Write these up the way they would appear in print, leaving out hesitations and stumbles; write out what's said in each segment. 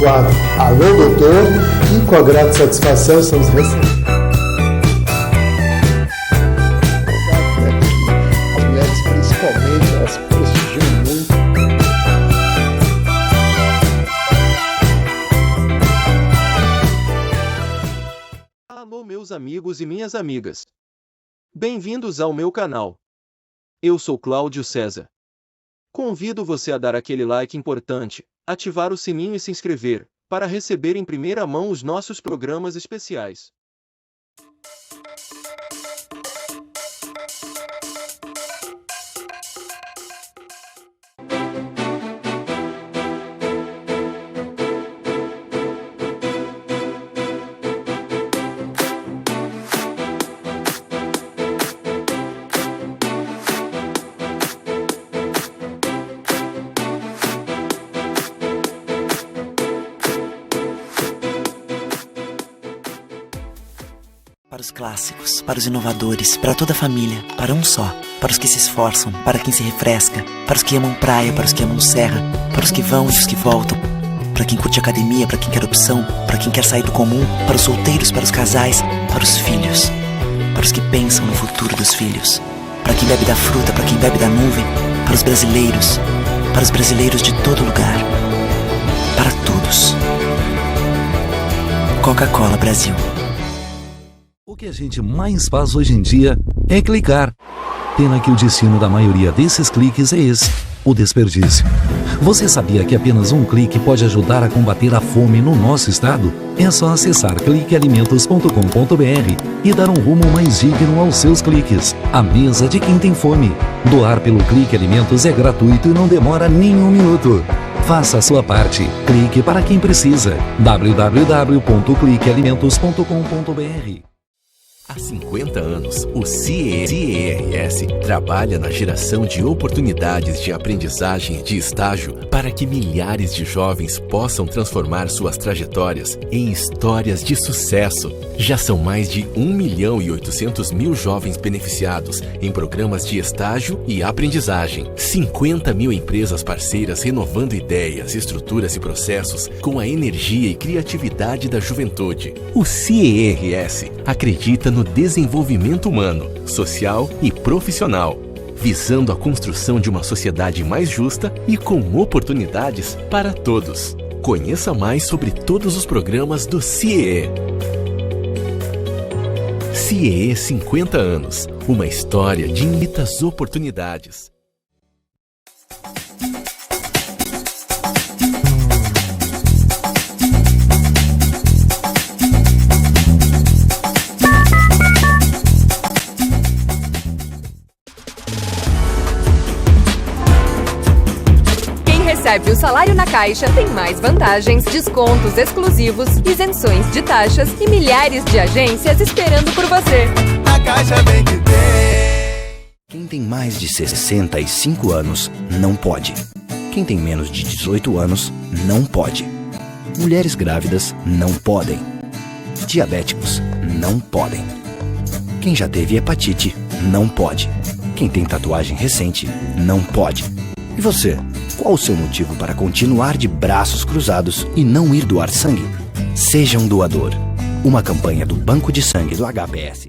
quadro Alô Doutor, e com a grata satisfação estamos recebendo as mulheres, principalmente, elas prestigiam muito. Alô meus amigos e minhas amigas. Bem-vindos ao meu canal. Eu sou Cláudio César. Convido você a dar aquele like importante, ativar o sininho e se inscrever, para receber em primeira mão os nossos programas especiais. Para os clássicos, para os inovadores, para toda a família, para um só, para os que se esforçam, para quem se refresca, para os que amam praia, para os que amam serra, para os que vão e os que voltam, para quem curte academia, para quem quer opção, para quem quer sair do comum, para os solteiros, para os casais, para os filhos, para os que pensam no futuro dos filhos, para quem bebe da fruta, para quem bebe da nuvem, para os brasileiros de todo lugar, para todos. Coca-Cola Brasil. O que a gente mais faz hoje em dia é clicar. Pena que o destino da maioria desses cliques é esse, o desperdício. Você sabia que apenas um clique pode ajudar a combater a fome no nosso estado? É só acessar cliquealimentos.com.br e dar um rumo mais digno aos seus cliques. A mesa de quem tem fome. Doar pelo Clique Alimentos é gratuito e não demora nem um minuto. Faça a sua parte. Clique para quem precisa. www.cliquealimentos.com.br. Há 50 anos, o CIERS trabalha na geração de oportunidades de aprendizagem e de estágio para que milhares de jovens possam transformar suas trajetórias em histórias de sucesso. Já são mais de 1.800.000 jovens beneficiados em programas de estágio e aprendizagem. 50 mil empresas parceiras renovando ideias, estruturas e processos com a energia e criatividade da juventude. O CIERS acredita no desenvolvimento humano, social e profissional, visando a construção de uma sociedade mais justa e com oportunidades para todos. Conheça mais sobre todos os programas do CIE. CIE 50 anos, uma história de infinitas oportunidades. Recebe o salário na Caixa, tem mais vantagens, descontos exclusivos, isenções de taxas e milhares de agências esperando por você. A Caixa bem que tem. Quem tem mais de 65 anos não pode. Quem tem menos de 18 anos não pode. Mulheres grávidas não podem. Diabéticos não podem. Quem já teve hepatite não pode. Quem tem tatuagem recente não pode. E você? Qual o seu motivo para continuar de braços cruzados e não ir doar sangue? Seja um doador. Uma campanha do Banco de Sangue do HPS.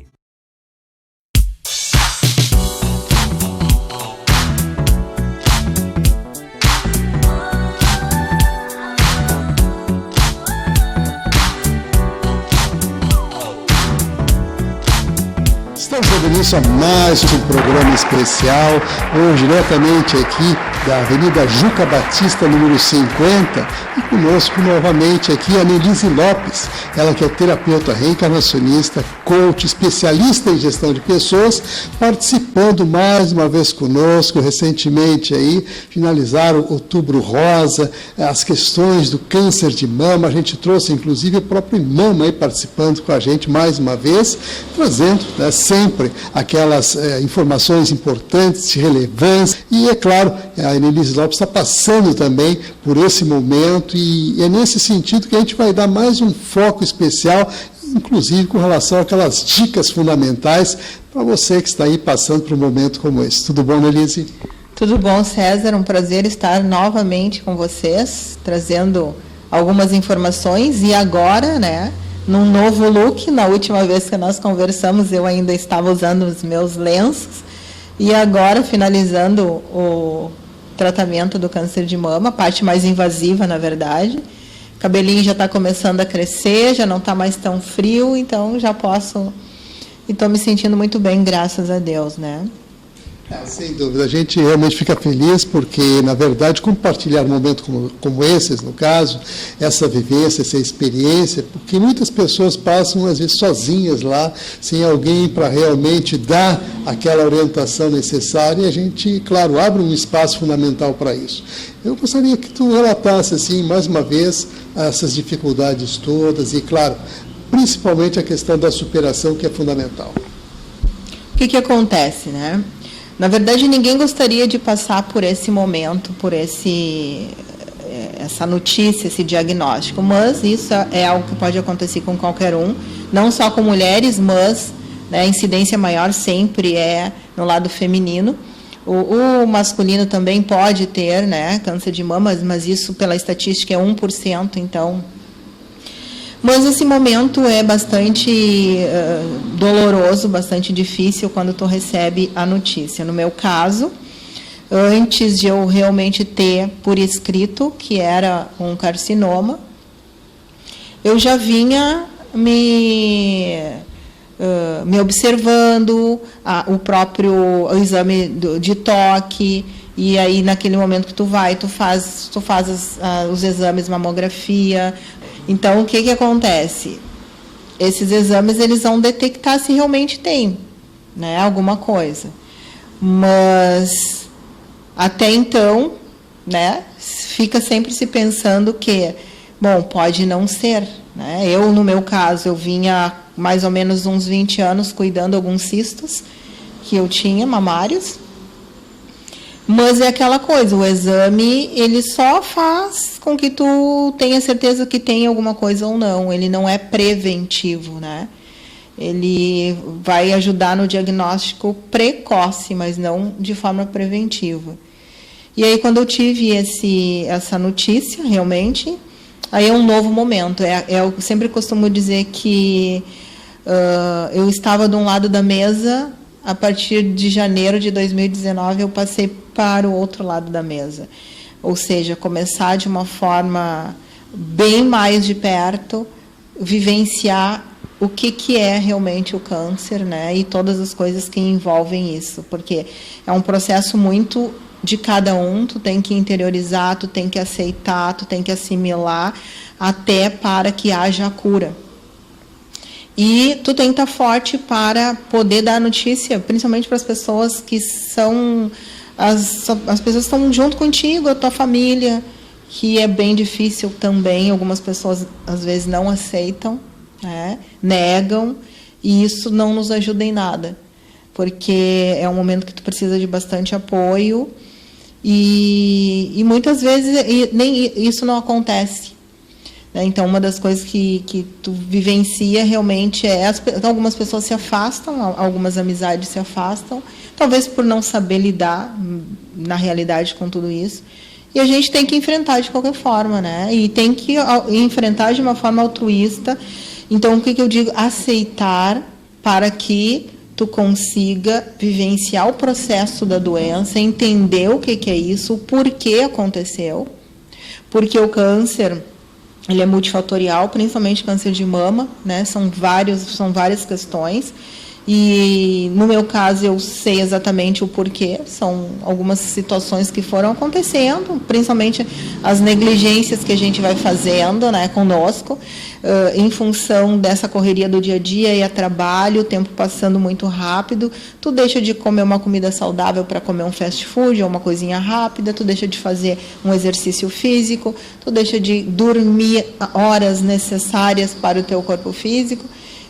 Estamos dando início a mais um programa especial, hoje diretamente aqui da Avenida Juca Batista, número 50, e conosco novamente aqui a Nelise Lopes, ela que é terapeuta reencarnacionista, coach, especialista em gestão de pessoas, participando mais uma vez conosco, recentemente aí, finalizaram o Outubro Rosa, as questões do câncer de mama, a gente trouxe inclusive o próprio Mama aí participando com a gente mais uma vez, trazendo, né, sempre aquelas informações importantes, de relevância, e é claro, a Nelise Lopes está passando também por esse momento e é nesse sentido que a gente vai dar mais um foco especial, inclusive com relação àquelas dicas fundamentais para você que está aí passando por um momento como esse. Tudo bom, Nelise? Tudo bom, César, um prazer estar novamente com vocês, trazendo algumas informações, e agora, né, num novo look. Na última vez que nós conversamos, eu ainda estava usando os meus lenços, e agora finalizando o tratamento do câncer de mama, a parte mais invasiva, na verdade. O cabelinho já está começando a crescer, já não está mais tão frio, então já posso... E estou me sentindo muito bem, graças a Deus, né? Sem dúvida, a gente realmente fica feliz porque, na verdade, compartilhar momentos como esses, no caso, essa vivência, essa experiência, porque muitas pessoas passam, às vezes, sozinhas lá, sem alguém para realmente dar aquela orientação necessária, e a gente, claro, abre um espaço fundamental para isso. Eu gostaria que tu relatasse, assim, mais uma vez, essas dificuldades todas e, claro, principalmente a questão da superação, que é fundamental. O que acontece, né? Na verdade, ninguém gostaria de passar por esse momento, por essa notícia, esse diagnóstico, mas isso é algo que pode acontecer com qualquer um, não só com mulheres, mas, né, a incidência maior sempre é no lado feminino. O masculino também pode ter, né, câncer de mama, mas isso, pela estatística, é 1%, então... Mas esse momento é bastante doloroso, bastante difícil quando tu recebe a notícia. No meu caso, antes de eu realmente ter por escrito que era um carcinoma, eu já vinha me observando, o próprio exame de toque, e aí naquele momento que tu faz os exames, mamografia. Então, o que acontece? Esses exames, eles vão detectar se realmente tem, né, alguma coisa. Mas, até então, né, fica sempre se pensando que, bom, pode não ser. Né? Eu, no meu caso, eu vinha mais ou menos uns 20 anos cuidando de alguns cistos que eu tinha, mamários. Mas é aquela coisa, o exame, ele só faz com que tu tenha certeza que tem alguma coisa ou não. Ele não é preventivo, né? Ele vai ajudar no diagnóstico precoce, mas não de forma preventiva. E aí, quando eu tive essa notícia, realmente, aí é um novo momento. Eu sempre costumo dizer que eu estava de um lado da mesa. A partir de janeiro de 2019, eu passei para o outro lado da mesa. Ou seja, começar de uma forma bem mais de perto, vivenciar o que é realmente o câncer, né? E todas as coisas que envolvem isso. Porque é um processo muito de cada um, tu tem que interiorizar, tu tem que aceitar, tu tem que assimilar, até para que haja a cura. E tu tem que estar forte para poder dar a notícia, principalmente para as pessoas que são... As pessoas que estão junto contigo, a tua família, que é bem difícil também. Algumas pessoas, às vezes, não aceitam, né? Negam, e isso não nos ajuda em nada. Porque é um momento que tu precisa de bastante apoio, e muitas vezes nem isso não acontece. Então, uma das coisas que tu vivencia realmente algumas pessoas se afastam, algumas amizades se afastam, talvez por não saber lidar, na realidade, com tudo isso. E a gente tem que enfrentar de qualquer forma, né? E tem que enfrentar de uma forma altruísta. Então, o que eu digo? Aceitar para que tu consiga vivenciar o processo da doença, entender o que é isso, o porquê aconteceu. Porque o câncer... ele é multifatorial, principalmente câncer de mama, né? São várias questões. E, no meu caso, eu sei exatamente o porquê. São algumas situações que foram acontecendo, principalmente as negligências que a gente vai fazendo, né, conosco, em função dessa correria do dia a dia e a trabalho, o tempo passando muito rápido. Tu deixa de comer uma comida saudável para comer um fast food ou uma coisinha rápida, tu deixa de fazer um exercício físico, tu deixa de dormir horas necessárias para o teu corpo físico.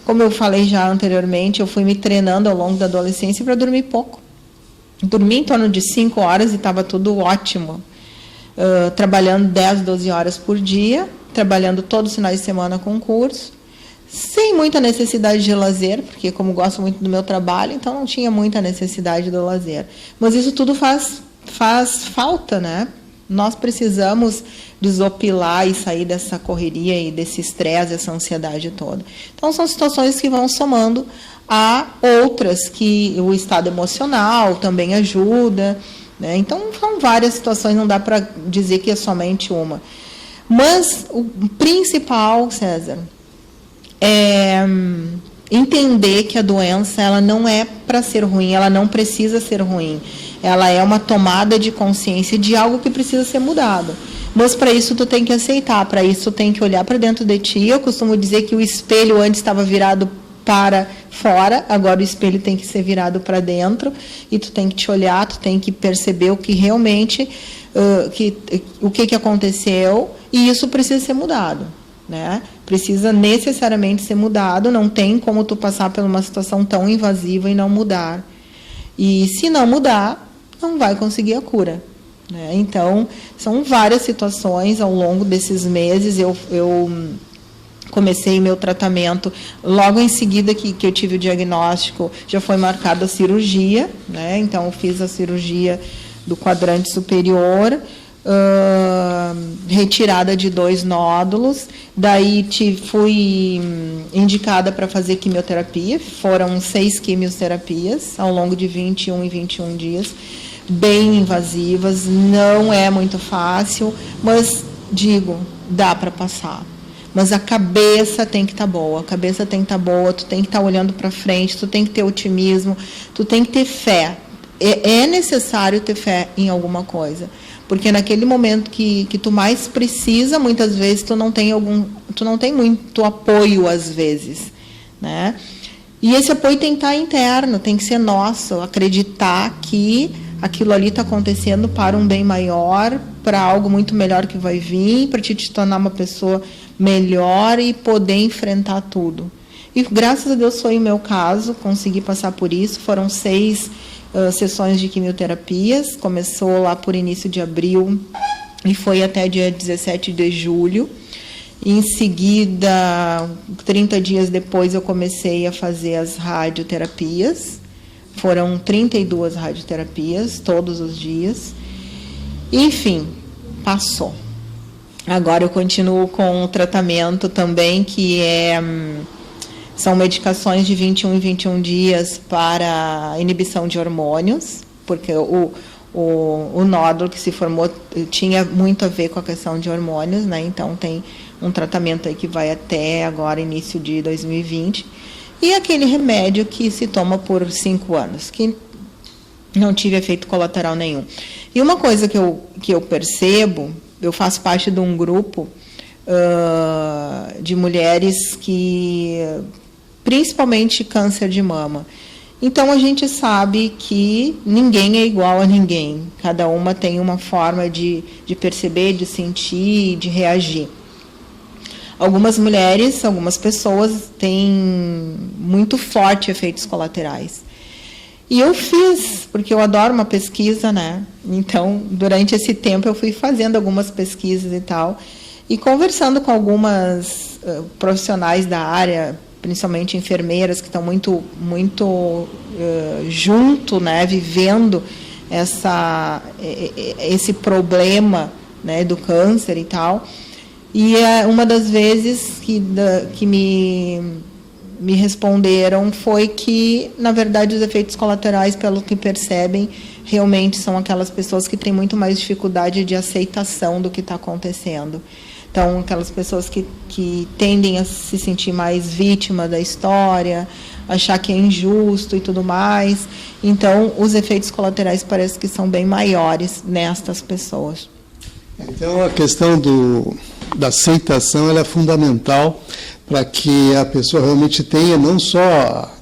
Como eu falei já anteriormente, eu fui me treinando ao longo da adolescência para dormir pouco. Dormi em torno de 5 horas e estava tudo ótimo. Trabalhando 10, 12 horas por dia, trabalhando todos os finais de semana com curso, sem muita necessidade de lazer, porque como gosto muito do meu trabalho, então não tinha muita necessidade do lazer. Mas isso tudo faz falta, né? Nós precisamos desopilar e sair dessa correria e desse estresse, dessa ansiedade toda. Então, são situações que vão somando a outras, que o estado emocional também ajuda, né? Então, são várias situações, não dá para dizer que é somente uma. Mas o principal, César, é entender que a doença ela não é para ser ruim, ela não precisa ser ruim. Ela é uma tomada de consciência de algo que precisa ser mudado. Mas para isso tu tem que aceitar, para isso tu tem que olhar para dentro de ti. Eu costumo dizer que o espelho antes estava virado para fora, agora o espelho tem que ser virado para dentro, e tu tem que te olhar, tu tem que perceber o que realmente, o que aconteceu, e isso precisa ser mudado, né? Precisa necessariamente ser mudado, não tem como tu passar por uma situação tão invasiva e não mudar. E se não mudar, não vai conseguir a cura, né? Então, são várias situações ao longo desses meses. Eu comecei meu tratamento, logo em seguida que eu tive o diagnóstico, já foi marcada a cirurgia, né? Então, eu fiz a cirurgia do quadrante superior, retirada de 2 nódulos, daí fui indicada para fazer quimioterapia, foram 6 quimioterapias ao longo de 21 e 21 dias, bem invasivas, não é muito fácil, mas digo, dá para passar. Mas a cabeça tem que estar boa, tu tem que estar olhando para frente, tu tem que ter otimismo, tu tem que ter fé. É necessário ter fé em alguma coisa, porque naquele momento que tu mais precisa, muitas vezes tu não tem muito apoio às vezes, né? E esse apoio tem que estar interno, tem que ser nosso, acreditar que aquilo ali está acontecendo para um bem maior, para algo muito melhor que vai vir, para te tornar uma pessoa melhor e poder enfrentar tudo. E graças a Deus foi o meu caso, consegui passar por isso. Foram 6 sessões de quimioterapias, começou lá por início de abril e foi até dia 17 de julho. Em seguida, 30 dias depois, eu comecei a fazer as radioterapias. Foram 32 radioterapias, todos os dias. Enfim, passou. Agora eu continuo com o tratamento também, que são medicações de 21 em 21 dias para inibição de hormônios, porque o nódulo que se formou tinha muito a ver com a questão de hormônios, né? Então tem um tratamento aí que vai até agora, início de 2020. E aquele remédio que se toma por 5 anos, que não tive efeito colateral nenhum. E uma coisa que eu percebo, eu faço parte de um grupo de mulheres que, principalmente câncer de mama. Então, a gente sabe que ninguém é igual a ninguém. Cada uma tem uma forma de perceber, de sentir, de reagir. Algumas mulheres, algumas pessoas têm muito forte efeitos colaterais. E eu fiz, porque eu adoro uma pesquisa, né? Então, durante esse tempo, eu fui fazendo algumas pesquisas e tal, e conversando com algumas profissionais da área, principalmente enfermeiras, que estão muito junto, né? Vivendo esse problema, né? Do câncer e tal. E uma das vezes que me responderam foi que, na verdade, os efeitos colaterais, pelo que percebem, realmente são aquelas pessoas que têm muito mais dificuldade de aceitação do que está acontecendo. Então, aquelas pessoas que tendem a se sentir mais vítima da história, achar que é injusto e tudo mais. Então, os efeitos colaterais parece que são bem maiores nestas pessoas. Então, a questão da aceitação ela é fundamental para que a pessoa realmente tenha não só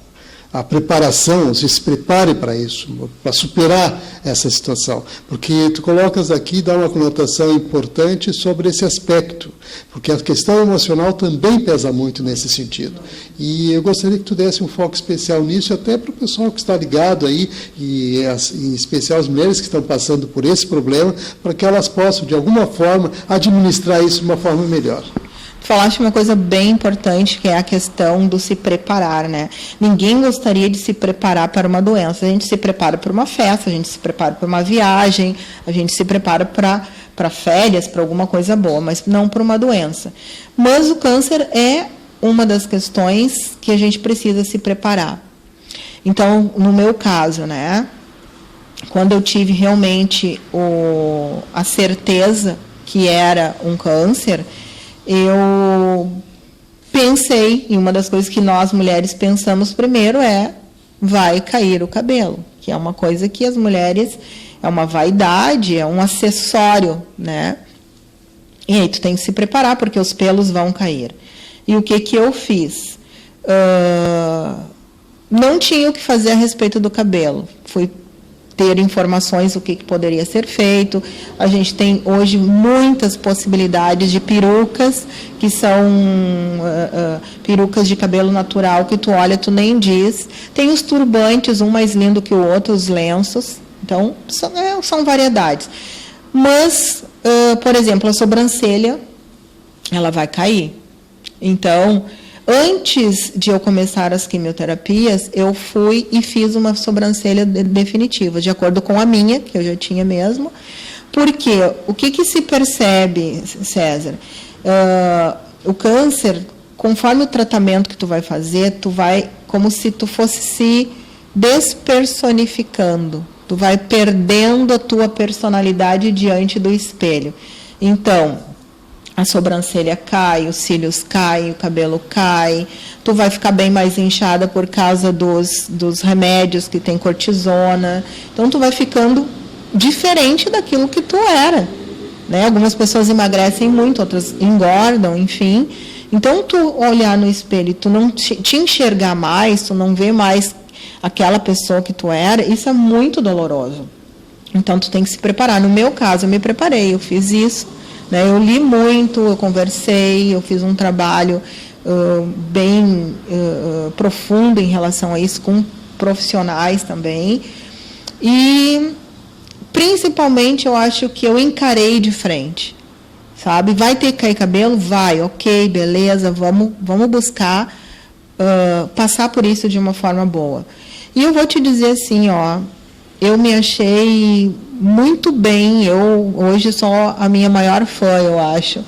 a preparação, se prepare para isso, para superar essa situação. Porque tu colocas aqui, dá uma conotação importante sobre esse aspecto, porque a questão emocional também pesa muito nesse sentido. E eu gostaria que tu desse um foco especial nisso, até para o pessoal que está ligado aí, e em especial as mulheres que estão passando por esse problema, para que elas possam, de alguma forma, administrar isso de uma forma melhor. falaste uma coisa bem importante, que é a questão do se preparar, né? Ninguém gostaria de se preparar para uma doença. A gente se prepara para uma festa, a gente se prepara para uma viagem, a gente se prepara para férias, para alguma coisa boa, mas não para uma doença. Mas o câncer é uma das questões que a gente precisa se preparar. Então, no meu caso, né, quando eu tive realmente a certeza que era um câncer, eu pensei, e uma das coisas que nós mulheres pensamos primeiro vai cair o cabelo, que é uma coisa que as mulheres, é uma vaidade, é um acessório, né? E aí tu tem que se preparar, porque os pelos vão cair. E o que eu fiz? Não tinha o que fazer a respeito do cabelo. Fui ter informações do que poderia ser feito. A gente tem hoje muitas possibilidades de perucas, que são perucas de cabelo natural, que tu olha, tu nem diz. Tem os turbantes, um mais lindo que o outro, os lenços. Então, são variedades. Mas, por exemplo, a sobrancelha, ela vai cair. Então, antes de eu começar as quimioterapias, eu fui e fiz uma sobrancelha definitiva, de acordo com a minha, que eu já tinha mesmo. Porque o que se percebe, César? O câncer, conforme o tratamento que tu vai fazer, tu vai como se tu fosse se despersonificando. Tu vai perdendo a tua personalidade diante do espelho. Então, a sobrancelha cai, os cílios caem, o cabelo cai, tu vai ficar bem mais inchada por causa dos remédios que tem cortisona. Então, tu vai ficando diferente daquilo que tu era, né? Algumas pessoas emagrecem muito, outras engordam, enfim. Então, tu olhar no espelho e tu não te enxergar mais, tu não vê mais aquela pessoa que tu era, isso é muito doloroso. Então, tu tem que se preparar. No meu caso, eu me preparei, eu fiz isso. Eu li muito, eu conversei, eu fiz um trabalho bem profundo em relação a isso, com profissionais também. E, principalmente, eu acho que eu encarei de frente, sabe? Vai ter que cair cabelo? Vai, ok, beleza, vamos buscar passar por isso de uma forma boa. E eu vou te dizer assim, eu me achei muito bem, eu hoje sou a minha maior fã, eu acho,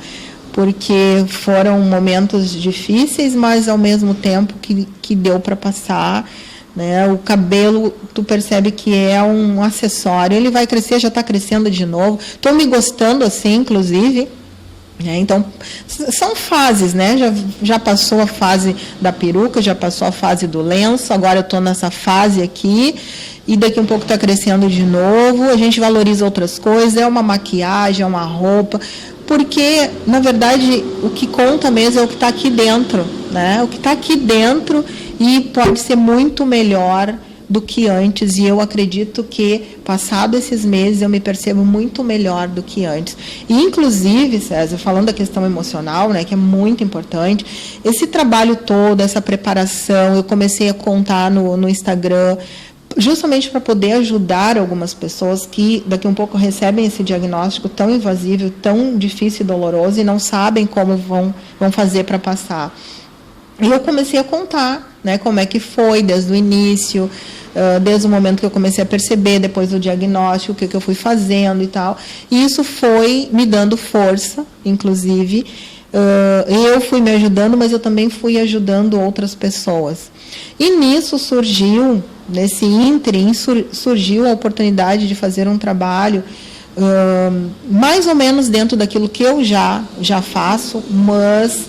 porque foram momentos difíceis, mas ao mesmo tempo que deu para passar, né? O cabelo, tu percebe que é um acessório, ele vai crescer, já está crescendo de novo, estou me gostando assim, inclusive, né? Então, são fases, né? Já passou a fase da peruca, já passou a fase do lenço, agora eu estou nessa fase aqui, e daqui um pouco está crescendo de novo, a gente valoriza outras coisas, é uma maquiagem, é uma roupa, porque, na verdade, o que conta mesmo é o que está aqui dentro, né? O que está aqui dentro, e pode ser muito melhor do que antes, e eu acredito que, passado esses meses, eu me percebo muito melhor do que antes. E, inclusive, César, falando da questão emocional, né, que é muito importante, esse trabalho todo, essa preparação, eu comecei a contar no Instagram, justamente para poder ajudar algumas pessoas que daqui a um pouco recebem esse diagnóstico tão invasivo, tão difícil e doloroso, e não sabem como vão fazer para passar. E eu comecei a contar, né, como é que foi desde o início, desde o momento que eu comecei a perceber, depois do diagnóstico, o que eu fui fazendo e tal. E isso foi me dando força, inclusive. Eu fui me ajudando, mas eu também fui ajudando outras pessoas. E nisso surgiu, nesse ínterim, surgiu a oportunidade de fazer um trabalho mais ou menos dentro daquilo que eu já faço, mas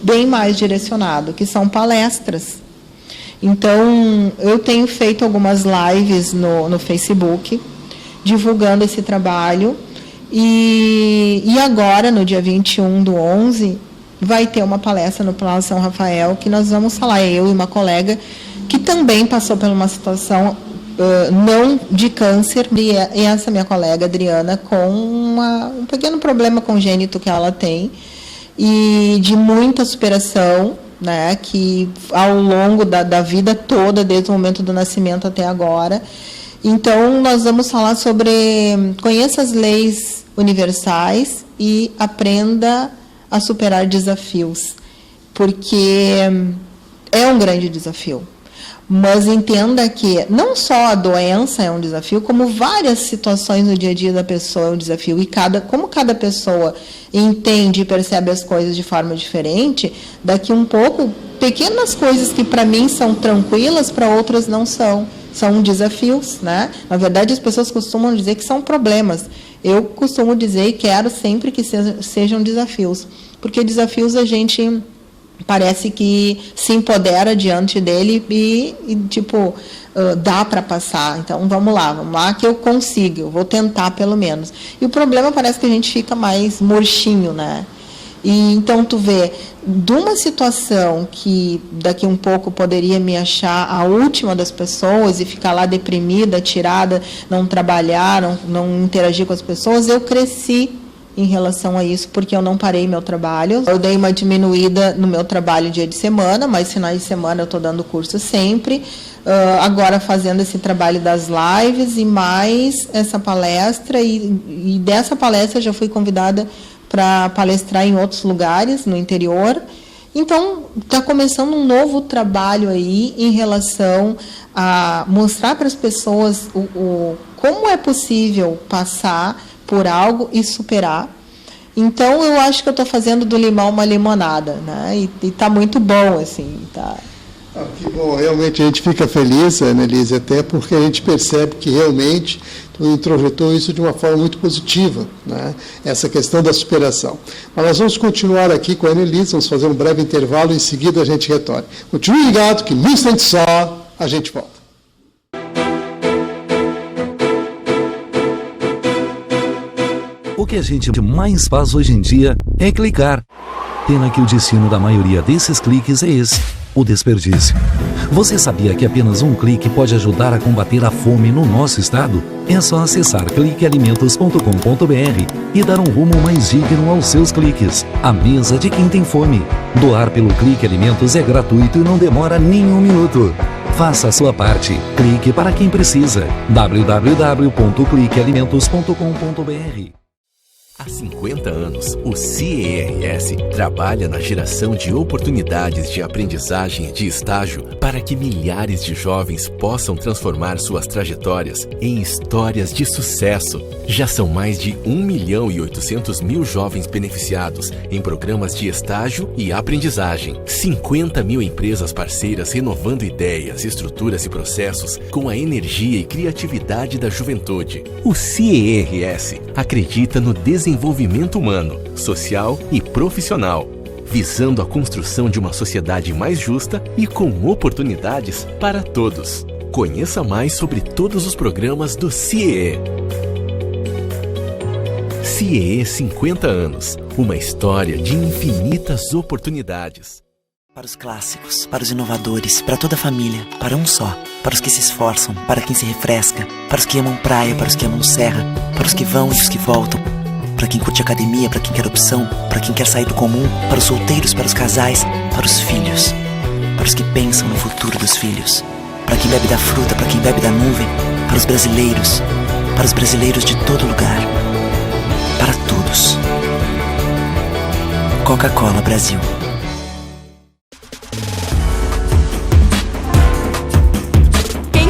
bem mais direcionado, que são palestras. Então, eu tenho feito algumas lives no Facebook, divulgando esse trabalho, e agora, no dia 21/11, vai ter uma palestra no Palácio São Rafael, que nós vamos falar, eu e uma colega, que também passou por uma situação não de câncer, e essa minha colega, Adriana, com um pequeno problema congênito que ela tem, e de muita superação, né, que ao longo da vida toda, desde o momento do nascimento até agora. Então, nós vamos falar sobre, conheça as leis universais e aprenda a superar desafios, porque é um grande desafio. Mas entenda que não só a doença é um desafio, como várias situações no dia a dia da pessoa é um desafio. E como cada pessoa entende e percebe as coisas de forma diferente, daqui um pouco, pequenas coisas que para mim são tranquilas, para outras não são. São desafios, né? Na verdade, as pessoas costumam dizer que são problemas. Eu costumo dizer e quero sempre que sejam desafios. Porque desafios a gente parece que se empodera diante dele e dá para passar. Então, vamos lá que eu consigo, eu vou tentar pelo menos. E o problema parece que a gente fica mais murchinho, né? E então tu vê, de uma situação que daqui um pouco poderia me achar a última das pessoas e ficar lá deprimida, tirada, não trabalhar, não interagir com as pessoas, eu cresci em relação a isso, porque eu não parei meu trabalho. Eu dei uma diminuída no meu trabalho dia de semana, mas finais de semana eu estou dando curso sempre. Agora fazendo esse trabalho das lives e mais essa palestra. E dessa palestra eu já fui convidada para palestrar em outros lugares, no interior. Então, está começando um novo trabalho aí em relação a mostrar para as pessoas como é possível passar por algo e superar. Então, eu acho que eu estou fazendo do limão uma limonada, né? E está muito bom, assim, tá. Que bom, realmente a gente fica feliz, Annelise, até porque a gente percebe que realmente tu introjetou isso de uma forma muito positiva, né? Essa questão da superação. Mas nós vamos continuar aqui com a Annelise, vamos fazer um breve intervalo e em seguida a gente retorna. Continue ligado que num instante só a gente volta. O que a gente mais faz hoje em dia é clicar. Pena que o destino da maioria desses cliques é esse, o desperdício. Você sabia que apenas um clique pode ajudar a combater a fome no nosso estado? É só acessar cliquealimentos.com.br e dar um rumo mais digno aos seus cliques. A mesa de quem tem fome. Doar pelo Clique Alimentos é gratuito e não demora nem um minuto. Faça a sua parte. Clique para quem precisa. www.cliquealimentos.com.br. Há 50 anos, o CIERS trabalha na geração de oportunidades de aprendizagem e de estágio para que milhares de jovens possam transformar suas trajetórias em histórias de sucesso. Já são mais de 1.800.000 jovens beneficiados em programas de estágio e aprendizagem. 50 mil empresas parceiras renovando ideias, estruturas e processos com a energia e criatividade da juventude. O CIERS acredita no desenvolvimento humano, social e profissional, visando a construção de uma sociedade mais justa e com oportunidades para todos. Conheça mais sobre todos os programas do CIEE. CIEE 50 anos, uma história de infinitas oportunidades. Para os clássicos, para os inovadores, para toda a família, para um só. Para os que se esforçam, para quem se refresca, para os que amam praia, para os que amam serra, para os que vão e os que voltam. Para quem curte academia, para quem quer opção, para quem quer sair do comum, para os solteiros, para os casais, para os filhos, para os que pensam no futuro dos filhos, para quem bebe da fruta, para quem bebe da nuvem, para os brasileiros de todo lugar, para todos. Coca-Cola Brasil.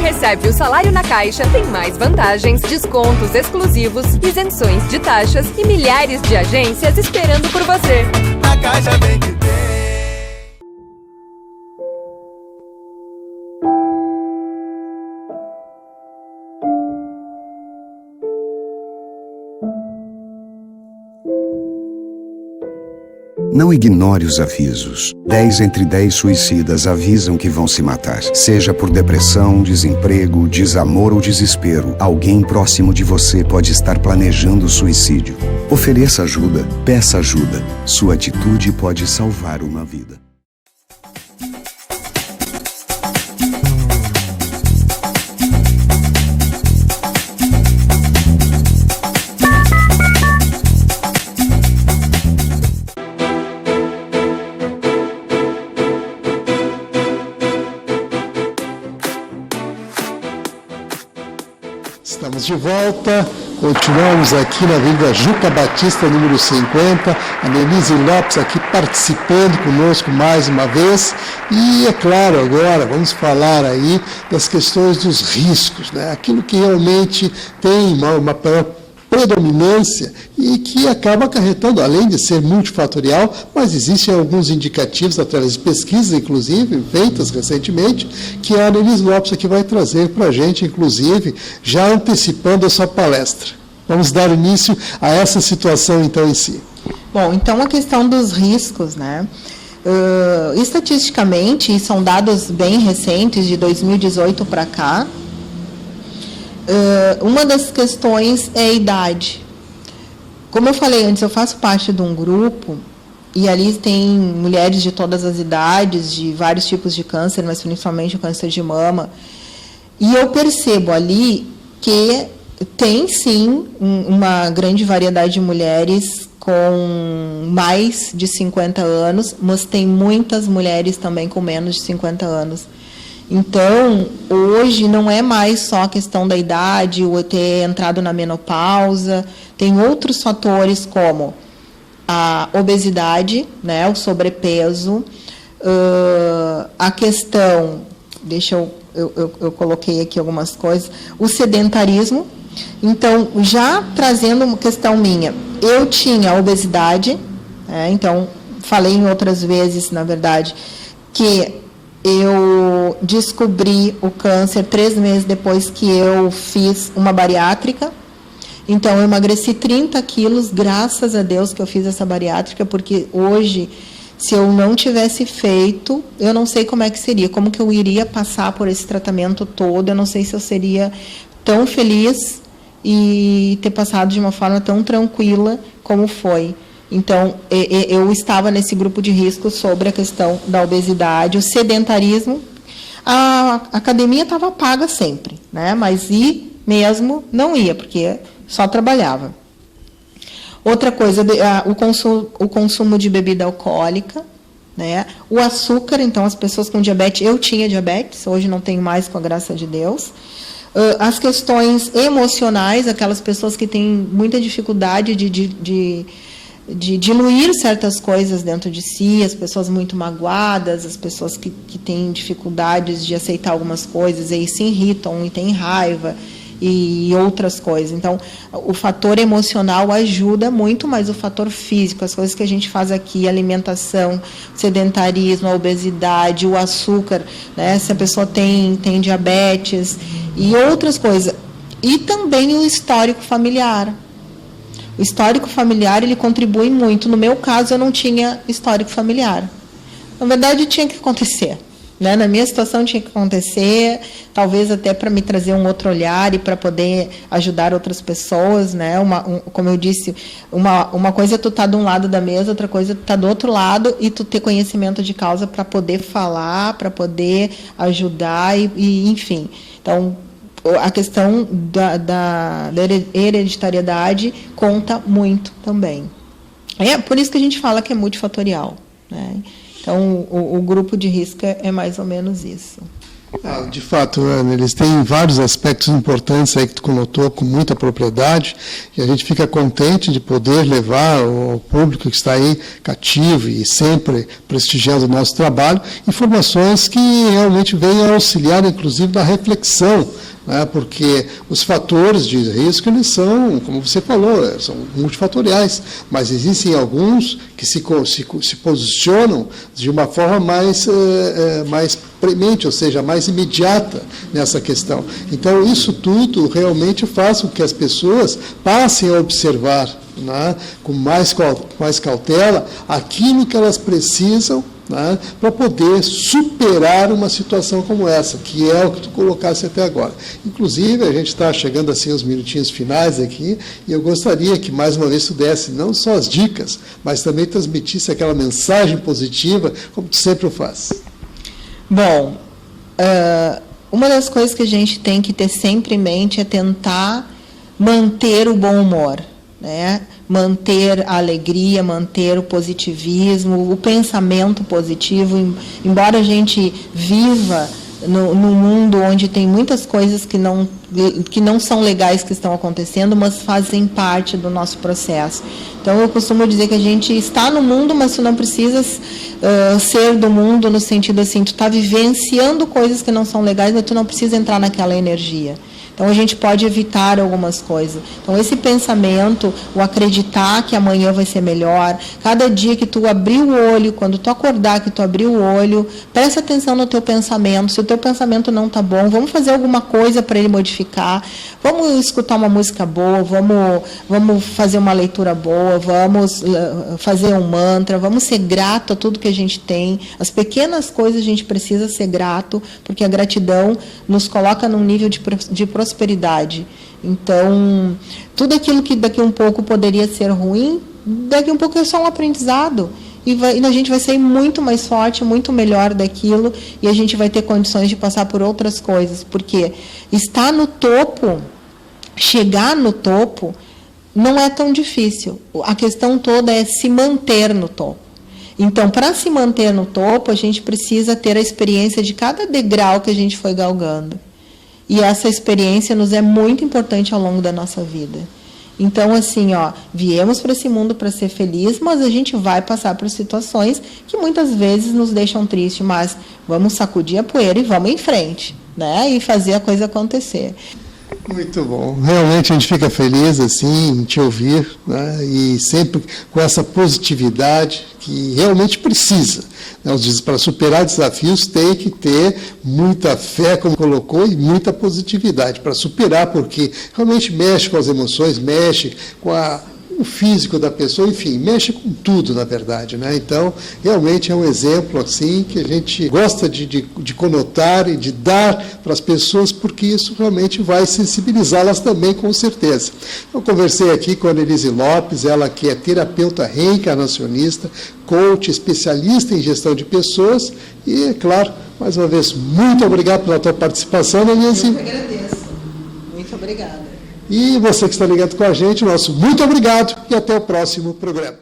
Recebe o salário na Caixa tem mais vantagens, descontos exclusivos, isenções de taxas e milhares de agências esperando por você. Na Caixa Bem que tem. Não ignore os avisos. 10 entre 10 suicidas avisam que vão se matar. Seja por depressão, desemprego, desamor ou desespero, alguém próximo de você pode estar planejando suicídio. Ofereça ajuda, peça ajuda. Sua atitude pode salvar uma vida. Estamos de volta Continuamos aqui na Avenida Juca Batista, número 50, a Nelise Lopes aqui participando conosco mais uma vez. E, é claro, agora vamos falar aí das questões dos riscos, né? Aquilo que realmente tem uma predominância e que acaba acarretando, além de ser multifatorial, mas existem alguns indicativos, através de pesquisas, inclusive, feitas recentemente, que a Nelise Lopes aqui vai trazer para a gente, inclusive, já antecipando a sua palestra. Vamos dar início a essa situação, então, em si. Bom, então, a questão dos riscos, né? Estatisticamente, e são dados bem recentes, de 2018 para cá, uma das questões é a idade. Como eu falei antes, eu faço parte de um grupo e ali tem mulheres de todas as idades, de vários tipos de câncer, mas principalmente o câncer de mama. E eu percebo ali que tem, sim, uma grande variedade de mulheres com mais de 50 anos, mas tem muitas mulheres também com menos de 50 anos. Então, hoje não é mais só a questão da idade, ou ter entrado na menopausa, tem outros fatores como a obesidade, né, o sobrepeso, a questão, eu coloquei aqui algumas coisas, o sedentarismo. Então, já trazendo uma questão minha, eu tinha obesidade, então, falei em outras vezes, na verdade, que eu descobri o câncer 3 meses depois que eu fiz uma bariátrica. Então, eu emagreci 30 quilos, graças a Deus que eu fiz essa bariátrica, porque hoje, se eu não tivesse feito, eu não sei como é que seria, como que eu iria passar por esse tratamento todo, eu não sei se eu seria tão feliz e ter passado de uma forma tão tranquila como foi. Então, eu estava nesse grupo de risco sobre a questão da obesidade, o sedentarismo. A academia estava paga sempre, né? Mas ir mesmo não ia, porque só trabalhava. Outra coisa, o consumo de bebida alcoólica, né? O açúcar, então, as pessoas com diabetes, eu tinha diabetes, hoje não tenho mais, com a graça de Deus. As questões emocionais, aquelas pessoas que têm muita dificuldade de diluir certas coisas dentro de si, as pessoas muito magoadas, as pessoas que têm dificuldades de aceitar algumas coisas e se irritam e têm raiva e outras coisas. Então, o fator emocional ajuda muito, mas o fator físico, as coisas que a gente faz aqui, alimentação, sedentarismo, a obesidade, o açúcar, né, se a pessoa tem diabetes e outras coisas. E também o histórico familiar. O histórico familiar, ele contribui muito. No meu caso, eu não tinha histórico familiar. Na verdade, tinha que acontecer, né? Na minha situação, tinha que acontecer, talvez até para me trazer um outro olhar e para poder ajudar outras pessoas, né? Como eu disse, uma coisa é tu estar de um lado da mesa, outra coisa é tu estar do outro lado e tu ter conhecimento de causa para poder falar, para poder ajudar e enfim. Então, a questão da hereditariedade conta muito também. É por isso que a gente fala que é multifatorial, né? Então, o grupo de risco é mais ou menos isso. De fato, Ana, eles têm vários aspectos importantes aí que tu conotou com muita propriedade, e a gente fica contente de poder levar ao público que está aí cativo e sempre prestigiando o nosso trabalho, informações que realmente venham auxiliar, inclusive, na reflexão, né? Porque os fatores de risco, eles são, como você falou, são multifatoriais, mas existem alguns que se posicionam de uma forma mais premente, ou seja, mais imediata nessa questão. Então, isso tudo realmente faz com que as pessoas passem a observar, né, com mais cautela aquilo que elas precisam, né, para poder superar uma situação como essa, que é o que tu colocaste até agora. Inclusive, a gente está chegando assim aos minutinhos finais aqui, e eu gostaria que mais uma vez tu desse não só as dicas, mas também transmitisse aquela mensagem positiva, como tu sempre o faz. Bom, uma das coisas que a gente tem que ter sempre em mente é tentar manter o bom humor, né? Manter a alegria, manter o positivismo, o pensamento positivo. Embora a gente viva no mundo onde tem muitas coisas que não são legais que estão acontecendo, mas fazem parte do nosso processo. Então, eu costumo dizer que a gente está no mundo, mas tu não precisas ser do mundo no sentido assim, tu está vivenciando coisas que não são legais, mas tu não precisa entrar naquela energia. Então, a gente pode evitar algumas coisas. Então, esse pensamento, o acreditar que amanhã vai ser melhor, cada dia que tu abrir o olho, quando tu acordar que tu abrir o olho, presta atenção no teu pensamento. Se o teu pensamento não está bom, vamos fazer alguma coisa para ele modificar. Vamos escutar uma música boa, vamos fazer uma leitura boa, vamos fazer um mantra, vamos ser grato a tudo que a gente tem. As pequenas coisas a gente precisa ser grato, porque a gratidão nos coloca num nível de prosperidade. Então, tudo aquilo que daqui a um pouco poderia ser ruim, daqui a um pouco é só um aprendizado. E a gente vai sair muito mais forte, muito melhor daquilo, e a gente vai ter condições de passar por outras coisas. Porque estar no topo, chegar no topo, não é tão difícil. A questão toda é se manter no topo. Então, para se manter no topo, a gente precisa ter a experiência de cada degrau que a gente foi galgando. E essa experiência nos é muito importante ao longo da nossa vida. Então, assim, viemos para esse mundo para ser feliz, mas a gente vai passar por situações que muitas vezes nos deixam tristes, mas vamos sacudir a poeira e vamos em frente, né? E fazer a coisa acontecer. Muito bom. Realmente a gente fica feliz assim em te ouvir, né? E sempre com essa positividade que realmente precisa. Para superar desafios tem que ter muita fé, como colocou, e muita positividade para superar, porque realmente mexe com as emoções, mexe com o físico da pessoa, enfim, mexe com tudo, na verdade, né? Então, realmente é um exemplo assim que a gente gosta de conotar e de dar para as pessoas, porque isso realmente vai sensibilizá-las também, com certeza. Eu conversei aqui com a Annelise Lopes, ela que é terapeuta reencarnacionista, coach, especialista em gestão de pessoas, e, é claro, mais uma vez, muito obrigado pela tua participação, Annelise. Eu que agradeço. Muito obrigada. E você que está ligado com a gente, nosso muito obrigado e até o próximo programa.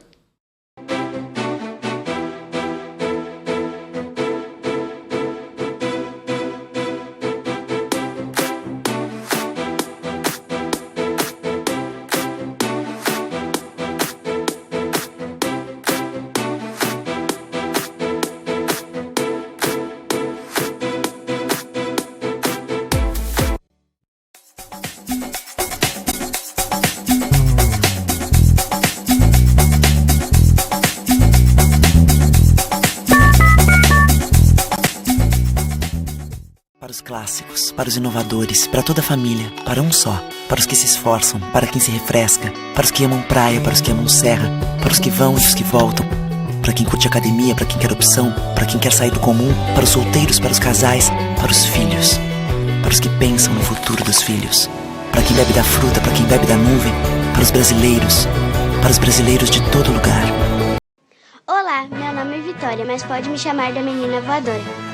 Para os clássicos, para os inovadores, para toda a família, para um só, para os que se esforçam, para quem se refresca, para os que amam praia, para os que amam serra, para os que vão e os que voltam, para quem curte academia, para quem quer opção, para quem quer sair do comum, para os solteiros, para os casais, para os filhos, para os que pensam no futuro dos filhos, para quem bebe da fruta, para quem bebe da nuvem, para os brasileiros de todo lugar. Olá, meu nome é Vitória, mas pode me chamar da menina voadora.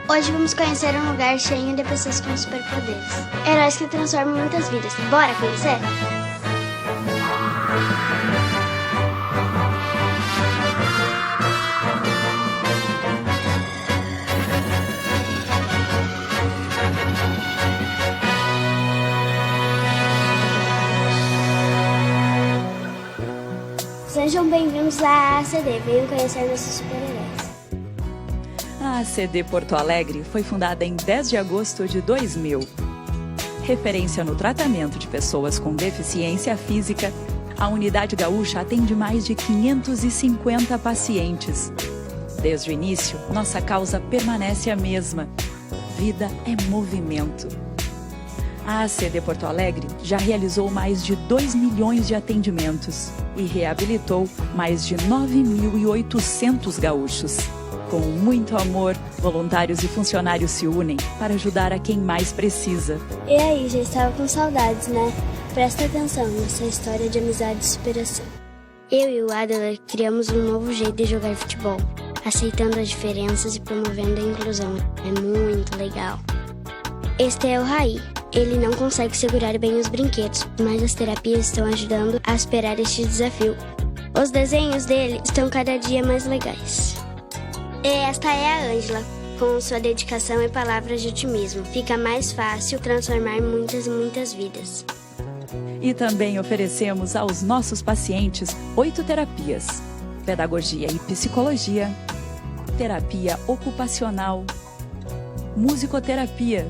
Hoje vamos conhecer um lugar cheio de pessoas com superpoderes. Heróis que transformam muitas vidas. Bora conhecer? Sejam bem-vindos à ACD. Venham conhecer nossos super-heróis. A ACD Porto Alegre foi fundada em 10 de agosto de 2000. Referência no tratamento de pessoas com deficiência física, a Unidade Gaúcha atende mais de 550 pacientes. Desde o início, nossa causa permanece a mesma. Vida é movimento. A ACD Porto Alegre já realizou mais de 2 milhões de atendimentos e reabilitou mais de 9.800 gaúchos. Com muito amor, voluntários e funcionários se unem para ajudar a quem mais precisa. E aí, já estava com saudades, né? Presta atenção nessa história de amizade e superação. Eu e o Adler criamos um novo jeito de jogar futebol, aceitando as diferenças e promovendo a inclusão. É muito legal. Este é o Raí. ele não consegue segurar bem os brinquedos, mas as terapias estão ajudando a superar este desafio. Os desenhos dele estão cada dia mais legais. E esta é a Ângela. Com sua dedicação e palavras de otimismo, fica mais fácil transformar muitas vidas. E também oferecemos aos nossos pacientes 8 terapias: pedagogia e psicologia, terapia ocupacional, musicoterapia,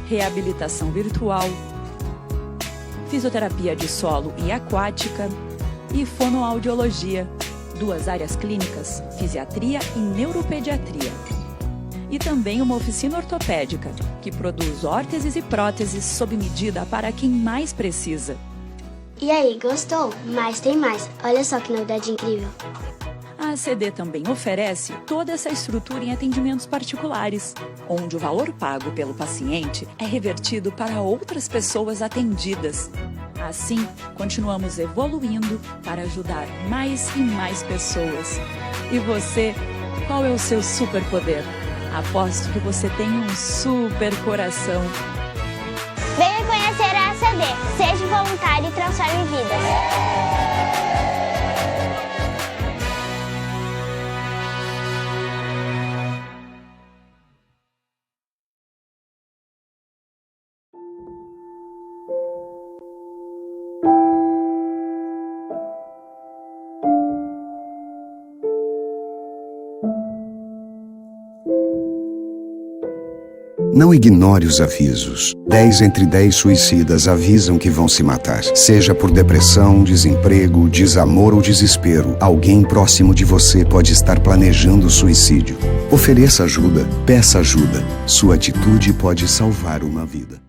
reabilitação virtual, fisioterapia de solo e aquática e fonoaudiologia, 2 áreas clínicas, fisiatria e neuropediatria. E também uma oficina ortopédica, que produz órteses e próteses sob medida para quem mais precisa. E aí, gostou? Mas tem mais. Olha só que novidade incrível. A ACD também oferece toda essa estrutura em atendimentos particulares, onde o valor pago pelo paciente é revertido para outras pessoas atendidas. Assim, continuamos evoluindo para ajudar mais e mais pessoas. E você, qual é o seu superpoder? Aposto que você tem um super coração. Venha conhecer a ACD. Seja voluntário e transforme vidas. Não ignore os avisos. 10 entre 10 suicidas avisam que vão se matar. Seja por depressão, desemprego, desamor ou desespero, alguém próximo de você pode estar planejando suicídio. Ofereça ajuda, peça ajuda. Sua atitude pode salvar uma vida.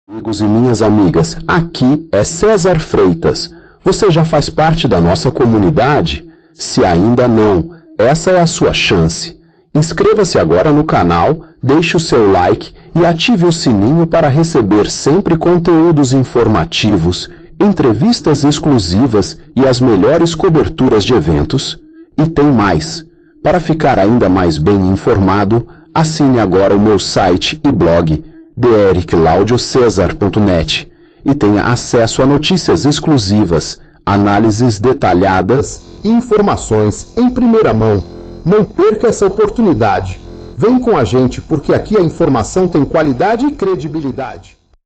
Amigos e minhas amigas, aqui é César Freitas. Você já faz parte da nossa comunidade? Se ainda não, essa é a sua chance. Inscreva-se agora no canal, deixe o seu like e ative o sininho para receber sempre conteúdos informativos, entrevistas exclusivas e as melhores coberturas de eventos. E tem mais! Para ficar ainda mais bem informado, assine agora o meu site e blog drclaudiocesar.net e tenha acesso a notícias exclusivas, análises detalhadas e informações em primeira mão. Não perca essa oportunidade. Vem com a gente, porque aqui a informação tem qualidade e credibilidade.